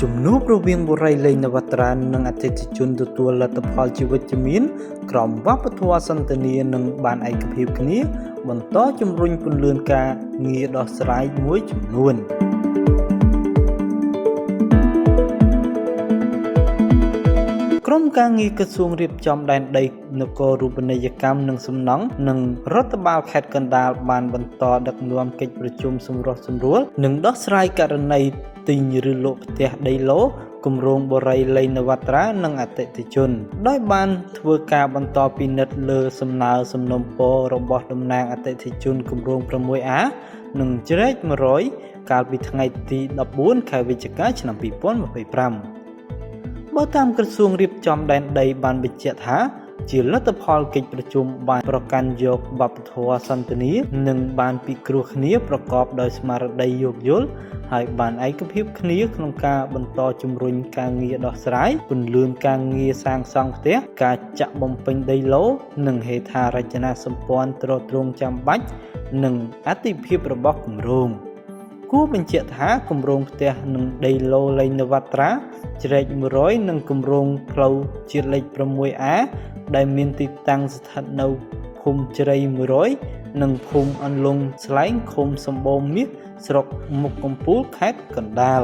ជំនួបរវាងបុរីលេងនវត្រានិងអតិថិជនទទួលលទ្ធផលជីវិតជំនាញក្រមវប្បធម៌សន្តានានិងបានឯកភាពគ្នាបន្តជំរុញពន្លឿនការងារដោះស្រាយមួយចំនួនក្រុមការងារក្រសួងរៀបចំដែនដីនគររូបនីយកម្មនិងសំណង់និងរដ្ឋបាលខេត្តកណ្ដាលបានបន្តដឹកនាំកិច្ចប្រជុំសម្រុះសម្រួលនិងដោះស្រាយករណីទិញឬលក់ផ្ទះដីឡូគម្រោងបុរីលេងនវត្រានិងអតិថិជនដោយបានធ្វើការបន្តពិនិត្យលើសំណើសំណុំពររបស់តំណាងអតិថិជនគម្រោង 6A និងជ្រែក100កាលពីថ្ងៃទី14ខែវិច្ឆិកាឆ្នាំ2025បើតាមក្រសួងរៀបចំដែនដីបានបញ្ជាក់ថាជាលទ្ធផលកិច្ចប្រជុំបានប្រកាន់យកវប្បធម៌សន្តានានិងបានពិគ្រោះគ្នាប្រកបដោយស្មារតីយោគយល់ហើយបានឯកភាពគ្នាក្នុងការបន្តជំរុញការងារដោះស្រាយពន្លឿនការងារសាងសង់ផ្ទះការចាក់បំពេញដីឡូនិងហេដ្ឋារចនាសម្ព័ន្ធទ្រទ្រង់ចាំបាច់និងអតិភិបរបស់គម្រោងគួរបញ្ជាក់ថាគម្រោងផ្ទះនិងដីឡូលេងនវត្រាជ្រែក100និងគម្រោងផ្លូវជាតិលេខ 6A ដែលមានទីតាំងស្ថិតនៅភូមិជ្រៃ100និងភូមិអន្លង់ស្លែងឃុំសម្បូរមាសស្រុកមុខកំពូលខេត្តកណ្ដាល